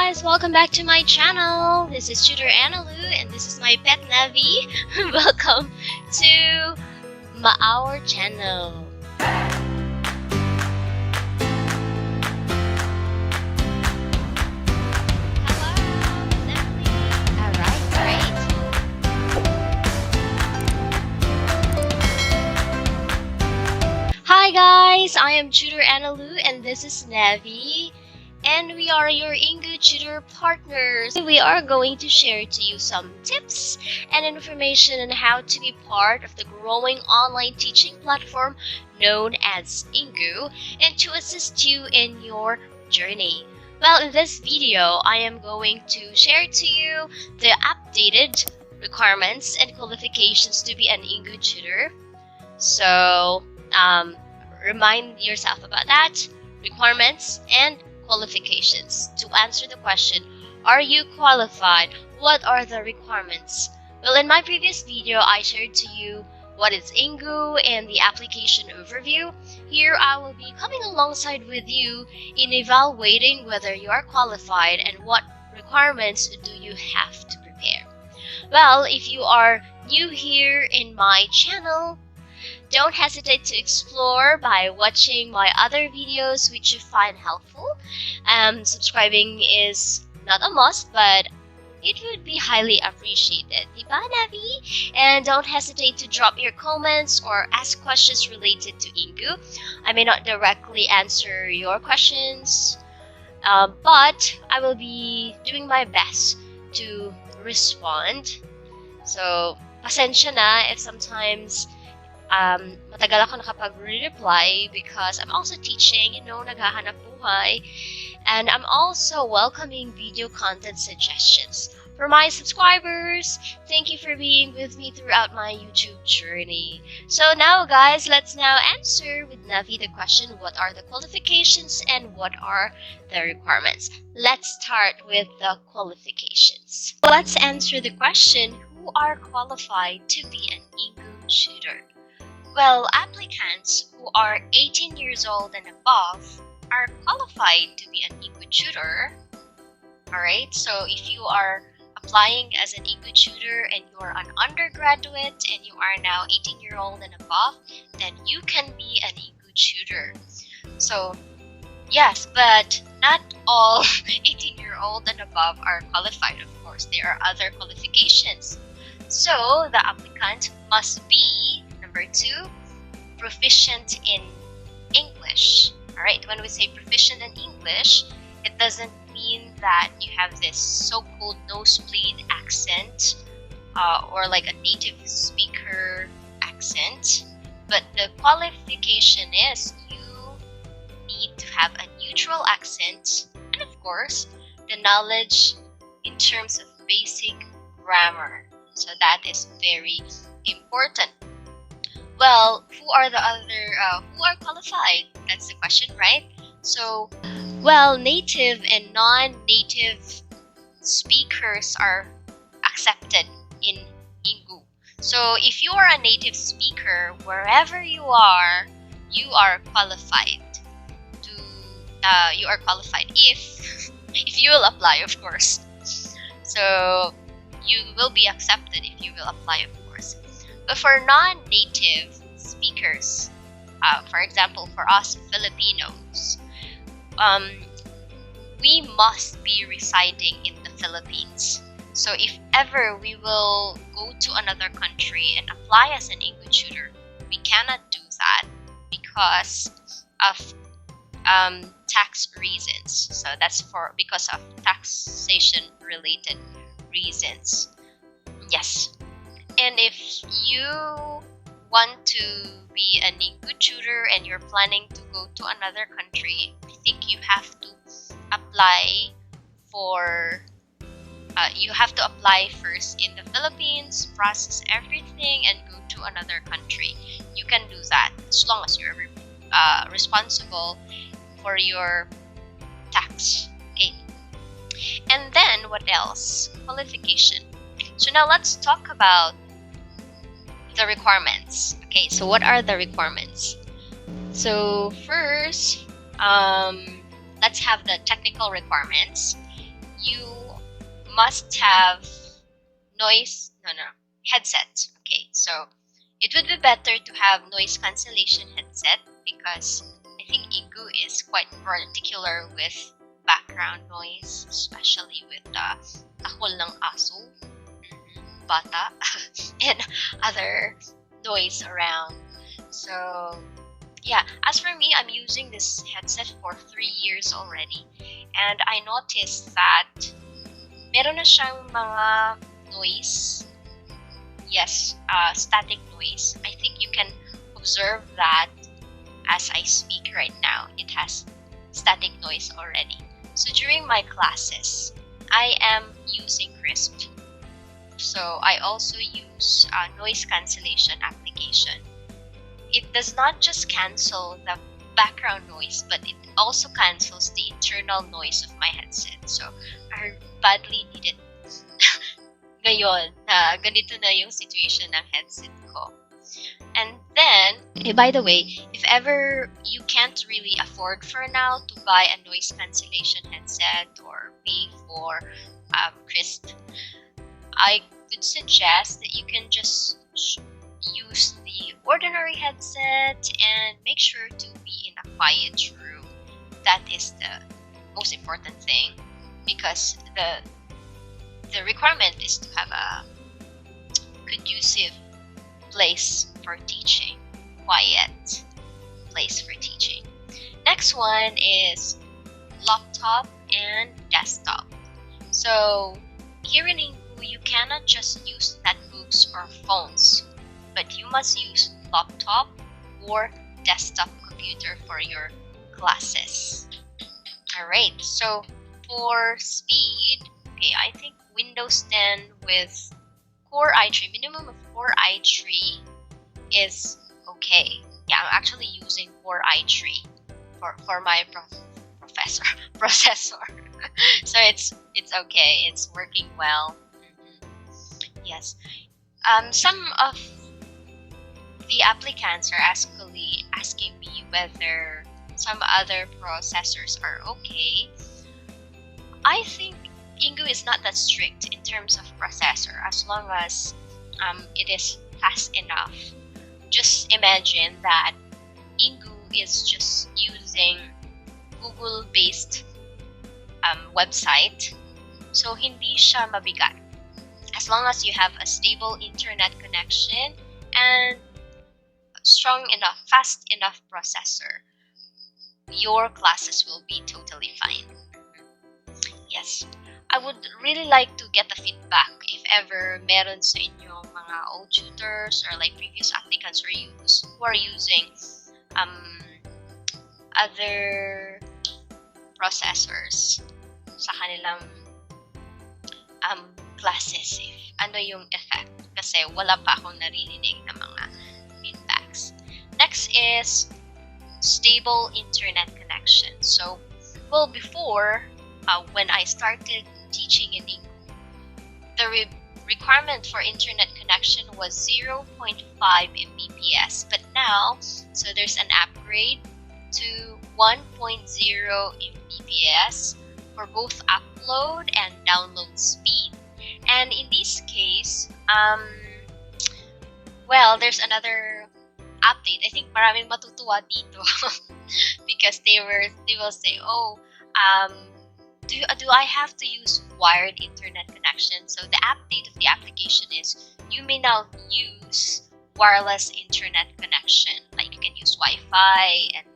guys, welcome back to my channel. This is Tutor Analu and this is my pet Navi. Welcome to our channel. Hello, Navi. Alright, great. Hi guys, I am Tutor Analu and this is Navi. And we are your Engoo tutor partners. We are going to share to you some tips and information on how to be part of the growing online teaching platform known as Engoo and to assist you in your journey. Well, in this video, I am going to share to you the updated requirements and qualifications to be an Engoo tutor. So, remind yourself about that, requirements and qualifications. To answer the question, are you qualified? What are the requirements? Well, in my previous video, I shared to you what is Engoo and the application overview. Here, I will be coming alongside with you in evaluating whether you are qualified and what requirements do you have to prepare. Well, if you are new here in my channel, don't hesitate to explore by watching my other videos which you find helpful. Subscribing is not a must, but it would be highly appreciated. Diba, Navi? And don't hesitate to drop your comments or ask questions related to Engoo. I may not directly answer your questions, but I will be doing my best to respond. So, pasensya na if sometimes matagal ako nakapag-reply because I'm also teaching, naghahanap buhay. And I'm also welcoming video content suggestions. For my subscribers, thank you for being with me throughout my YouTube journey. So now guys, let's now answer with Navi the question, what are the qualifications and what are the requirements? Let's start with the qualifications. Let's answer the question, who are qualified to be an Engoo tutor? Well, applicants who are 18 years old and above are qualified to be an Engoo tutor. Alright, so if you are applying as an Engoo tutor and you are an undergraduate and you are now 18-year-old and above, then you can be an Engoo tutor. So, yes, but not all 18-year-old and above are qualified, of course. There are other qualifications. So, the applicant must be Number 2, proficient in English. Alright, when we say proficient in English, it doesn't mean that you have this so-called nosebleed accent or like a native speaker accent. But the qualification is you need to have a neutral accent and of course, the knowledge in terms of basic grammar. So that is very important. Well, who are qualified? That's the question, right? So, well, native and non-native speakers are accepted in Engoo. So, if you are a native speaker, wherever you are qualified to, you are qualified if you will apply, of course. So, you will be accepted if you will apply, of course. But for non-native speakers, for example, for us Filipinos, we must be residing in the Philippines. So if ever we will go to another country and apply as an Engoo tutor, we cannot do that because of tax reasons. So that's because of taxation related reasons. Yes. And if you want to be an Engoo tutor and you're planning to go to another country, I think you have to apply first in the Philippines, process everything, and go to another country. You can do that as long as you're responsible for your tax. Okay. And then what else? Qualification. So now let's talk about the requirements. Okay, so what are the requirements? So first, let's have the technical requirements. you must have headset. Okay, so it would be better to have noise cancellation headset because I think Engoo is quite particular with background noise, especially with the tahol ng aso, bata, and other noise around. So yeah, as for me, I'm using this headset for 3 years already, and I noticed that meron na siyang mga noise. Yes, static noise. I think you can observe that as I speak right now. It has static noise already. So during my classes, I am using Crisp. So I also use a noise cancellation application. It does not just cancel the background noise, but it also cancels the internal noise of my headset. So I badly need it ngayon na ganito na yung situation ng headset ko. And then, by the way, if ever you can't really afford for now to buy a noise cancellation headset or pay for Crisp, I could suggest that you can just use the ordinary headset and make sure to be in a quiet room. That is the most important thing, because the requirement is to have a conducive place for teaching, quiet place for teaching. Next one is laptop and desktop. So here in Engoo, you cannot just use netbooks or phones, but you must use laptop or desktop computer for your classes. Alright, so for speed, okay, I think Windows 10 with Core i3, minimum of Core i3 is okay. Yeah, I'm actually using Core i3 for my processor. So it's okay. It's working well. Yes. Some of the applicants are actually asking me whether some other processors are okay. I think Engoo is not that strict in terms of processor, as long as it is fast enough. Just imagine that Engoo is just using Google-based website, so hindi siya mabigat. As long as you have a stable internet connection and strong enough, fast enough processor, your classes will be totally fine. Yes. I would really like to get the feedback if ever meron sa inyong mga old tutors or like previous applicants who are using other processors sa kanilang classes, if ano yung effect, kasi wala pa akong naririnig na mga feedbacks. Next is stable internet connection. So, well, before when I started teaching in Engoo, the requirement for internet connection was 0.5 Mbps, but now, so there's an upgrade to 1.0 Mbps for both upload and download speed. And in this case, well, there's another update. I think maraming matutuwa dito because they will say, oh, do I have to use wired internet connection? So the update of the application is you may now use wireless internet connection. Like you can use Wi-Fi and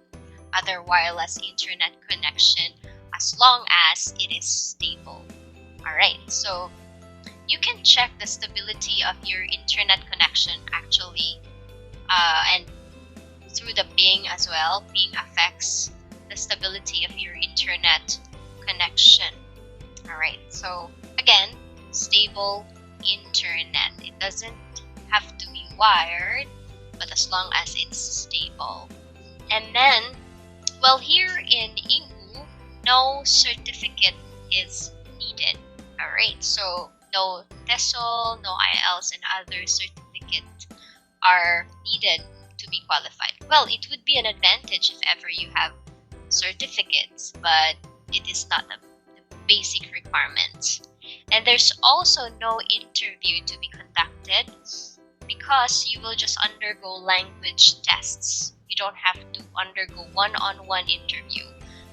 other wireless internet connection as long as it is stable. Alright, so you can check the stability of your internet connection actually, and through the ping as well. Ping affects the stability of your internet connection. Alright, so again, stable internet. It doesn't have to be wired, but as long as it's stable. And then, well, here in Engoo, no certificate is needed. Alright, so no TESOL, no IELTS, and other certificates are needed to be qualified. Well, it would be an advantage if ever you have certificates, but it is not the basic requirements. And there's also no interview to be conducted because you will just undergo language tests. You don't have to undergo one-on-one interview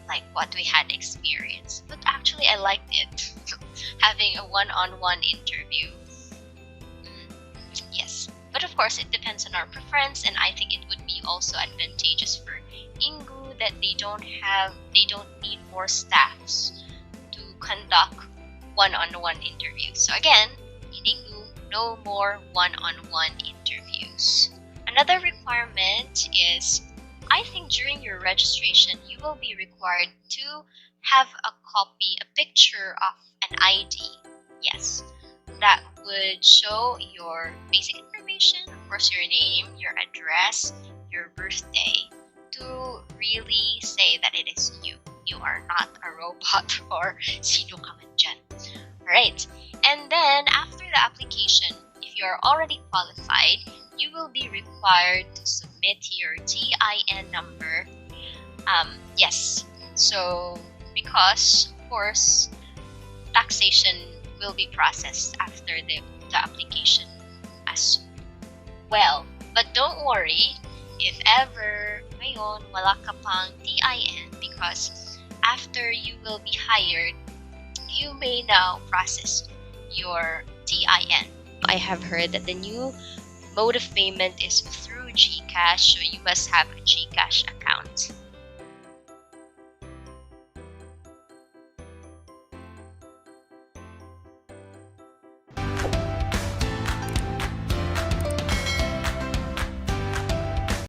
like what we had experienced. But actually, I liked it, having a one-on-one interview. Yes, but of course, it depends on our preference, and I think it would be also advantageous for Engoo that they don't need more staffs to conduct one-on-one interviews. So again, in Engoo, no more one-on-one interviews. Another requirement is, I think during your registration, you will be required to have a picture of an ID. Yes, that would show your basic information, of course your name, your address, your birthday, to really say that it is you. You are not a robot or sino ka man dyan. Alright, and then after the application, if you are already qualified, you will be required to submit your TIN number. Yes, so because of course taxation will be processed after the application as well. But don't worry if ever ngayon wala ka pang TIN, because after you will be hired, you may now process your TIN. I have heard that the new mode of payment is through GCash, so you must have a GCash account.